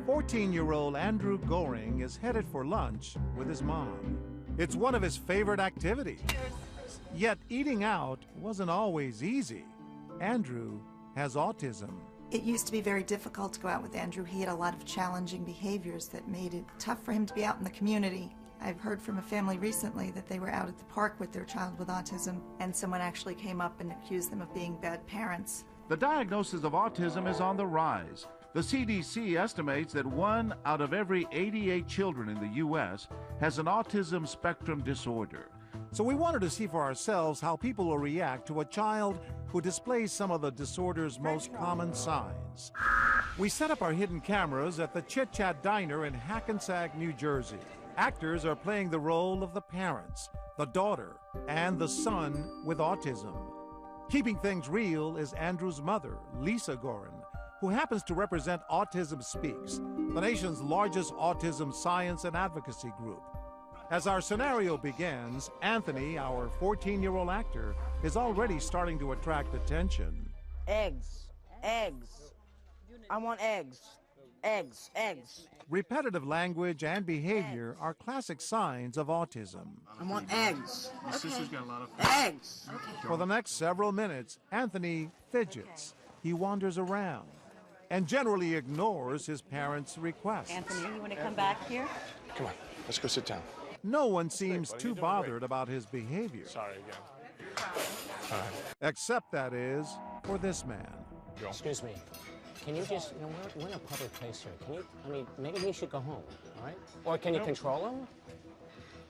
14-year-old Andrew Goring is headed for lunch with his mom. It's one of his favorite activities. Yet eating out wasn't always easy. Andrew has autism. It used to be very difficult to go out with Andrew. He had a lot of challenging behaviors that made it tough for him to be out in the community. I've heard from a family recently that they were out at the park with their child with autism, and someone actually came up and accused them of being bad parents. The diagnosis of autism is on the rise. The CDC estimates that 1 out of every 88 children in the U.S. has an autism spectrum disorder. So we wanted to see for ourselves how people will react to a child who displays some of the disorder's most common signs. We set up our hidden cameras at the Chit Chat Diner in Hackensack, New Jersey. Actors are playing the role of the parents, the daughter, and the son with autism. Keeping things real is Andrew's mother, Lisa Gorin, who happens to represent Autism Speaks, the nation's largest autism science and advocacy group. As our scenario begins, Anthony, our 14-year-old actor, is already starting to attract attention. Eggs. Eggs. I want eggs. Eggs. Eggs. Repetitive language and behavior are classic signs of autism. I want eggs. My sister's got a lot of eggs. For the next several minutes, Anthony fidgets. He wanders around and generally ignores his parents' requests. Anthony, you want to come back here? Come on, let's go sit down. No one seems too bothered about his behavior. Sorry again. Except, that is, for this man. Excuse me. Can you just, we're in a public place here. Maybe we should go home, all right? Or can you control him?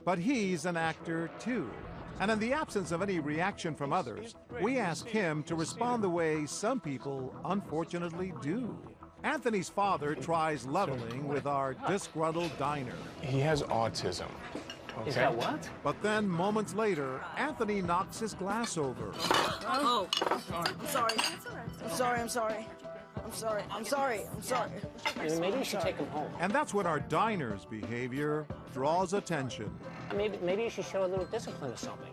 But he's an actor, too. And in the absence of any reaction from others, we ask him to respond the way some people unfortunately do. Anthony's father tries leveling with our disgruntled diner. He has autism. Okay? Is that what? But then, moments later, Anthony knocks his glass over. Oh, I'm sorry. I'm sorry. I'm sorry. I'm sorry. I'm sorry. I'm sorry. Maybe you should take him home. And that's when our diner's behavior draws attention. Maybe you should show a little discipline or something.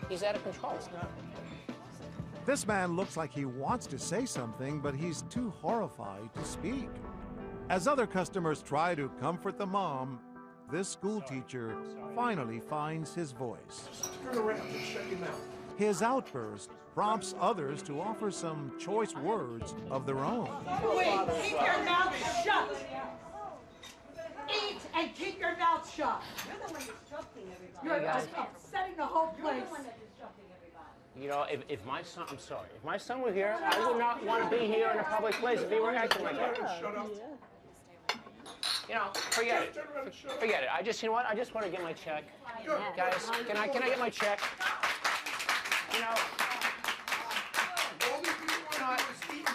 He's out of control. This man looks like he wants to say something, but he's too horrified to speak. As other customers try to comfort the mom, this school teacher finally finds his voice. Turn around and shut your mouth. His outburst prompts others to offer some choice words of their own. Wait, keep your mouth shut. Eat and keep your mouth shut. You're the one disrupting everybody. You're just upsetting the whole place. You're the one that's disrupting everybody. If my son, I'm sorry, if my son were here, I would not want to be here in a public place if he were acting like that. Shut up. Forget it. Forget it. I just want to get my check. Guys, can I get my check?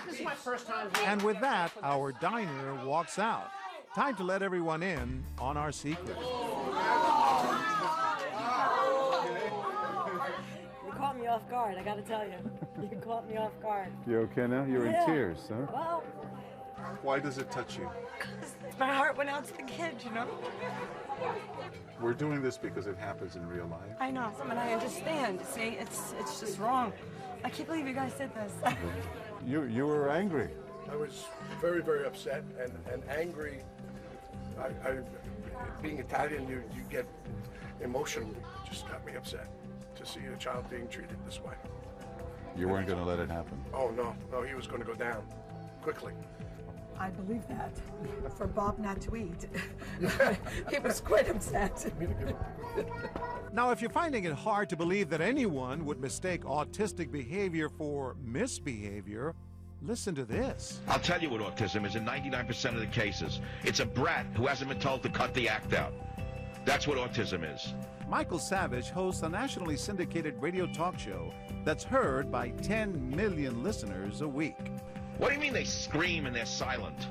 This is my first time here. And with that, our diner walks out. Time to let everyone in on our secret. You caught me off guard, I gotta tell you. You caught me off guard. You okay now? You're in tears, huh? Well, Why does it touch you? my heart went out to the kid, We're doing this because it happens in real life. I know, and I understand. See, it's just wrong. I can't believe you guys did this. You were angry. I was very, very upset and angry. Being Italian, you get emotional. It just got me upset to see a child being treated this way. You weren't going to let it happen. Oh, no, he was going to go down quickly. I believe that. For Bob not to eat. He was quite upset. Now, if you're finding it hard to believe that anyone would mistake autistic behavior for misbehavior, listen to this. I'll tell you what autism is in 99% of the cases. It's a brat who hasn't been told to cut the act out. That's what autism is. Michael Savage hosts a nationally syndicated radio talk show that's heard by 10 million listeners a week. What do you mean they scream and they're silent?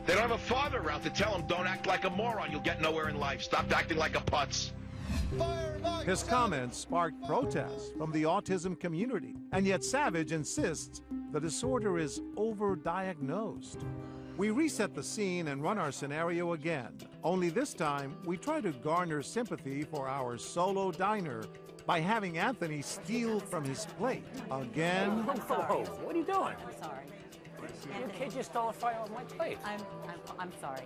They don't have a father around to tell them, don't act like a moron, you'll get nowhere in life. Stop acting like a putz. His comments sparked protests from the autism community, and yet Savage insists the disorder is overdiagnosed. We reset the scene and run our scenario again, only this time we try to garner sympathy for our solo diner by having Anthony steal from his plate again. Whoa, what are you doing? I'm sorry. You kid just stole a fire off my plate. I'm sorry.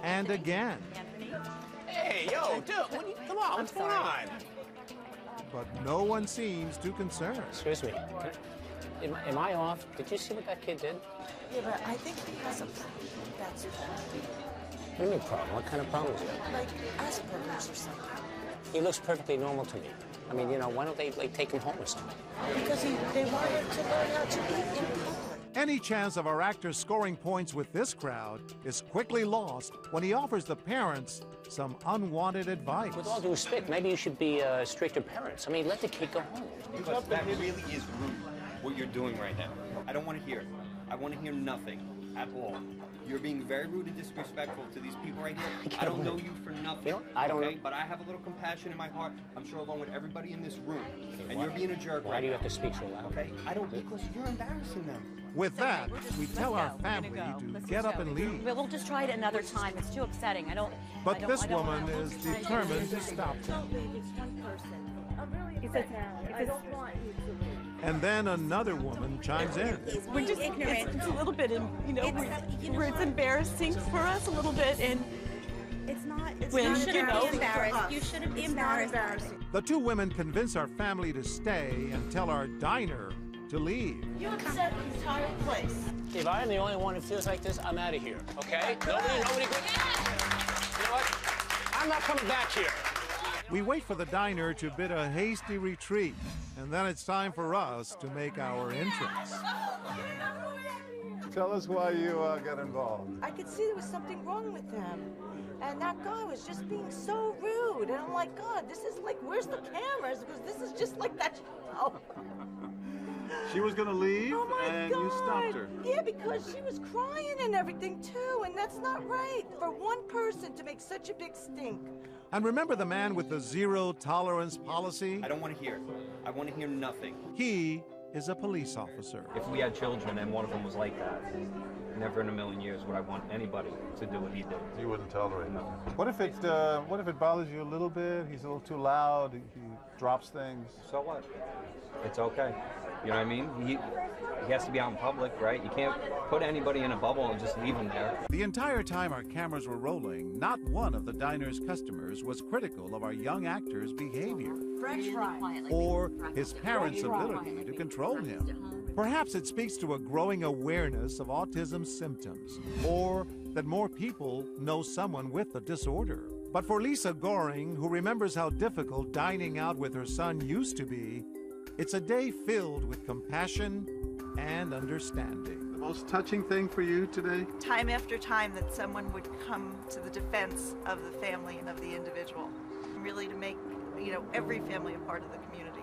And again. Anthony? Hey, yo, dude, come on, what's going on? But no one seems too concerned. Excuse me. Am I off? Did you see what that kid did? Yeah, but I think he has a problem. That's What do you mean problem? What kind of problem is it? like Asperger's or something. He looks perfectly normal to me. I mean, you know, why don't they take him home or something? Because they want him to learn how to eat in public. Any chance of our actor scoring points with this crowd is quickly lost when he offers the parents some unwanted advice. With all due respect, maybe you should be stricter parents. I mean, let the kid go home. Because that really is rude, what you're doing right now. I don't want to hear it. I want to hear nothing at all. You're being very rude and disrespectful to these people right here. I don't know you for nothing. You know, I don't know. But I have a little compassion in my heart. I'm sure along with everybody in this room. And you're being a jerk. Why do you have to speak so loud? Okay? I don't, because you're embarrassing them. With that, we tell our family to get up and leave. We'll just try it another time. It's too upsetting. But this woman is determined to stop them. It's one person. He says now, I don't want you to leave. And then another woman chimes in. We're just ignorant. It's a little bit, it's embarrassing for us a little bit, and it's not. It's when, not embarrassed. you You shouldn't be embarrassed. The two women convince our family to stay and tell our diner to leave. You upset the entire place. If I am the only one who feels like this, I'm out of here, okay? Nobody go. You know what? I'm not coming back here. We wait for the diner to bid a hasty retreat, and then it's time for us to make our entrance. Tell us why you got involved. I could see there was something wrong with them. And that guy was just being so rude. And I'm like, God, this is like, where's the cameras? Because this is just like that show. She was going to leave, Oh my and God. you stopped her. Yeah, because she was crying and everything too, and that's not right for one person to make such a big stink. And remember the man with the zero-tolerance policy? I don't want to hear it. I want to hear nothing. He is a police officer. If we had children and one of them was like that, never in a million years would I want anybody to do what he did. You wouldn't tolerate it. What if it bothers you a little bit? He's a little too loud. He drops things. So what? It's okay. You know what I mean? He has to be out in public, right? You can't put anybody in a bubble and just leave him there. The entire time our cameras were rolling, not one of the diner's customers was critical of our young actor's behavior or his parents' ability to control him. Perhaps it speaks to a growing awareness of autism symptoms, or that more people know someone with the disorder. But for Lisa Goring, who remembers how difficult dining out with her son used to be, it's a day filled with compassion and understanding. The most touching thing for you today? Time after time that someone would come to the defense of the family and of the individual, really to make, every family a part of the community.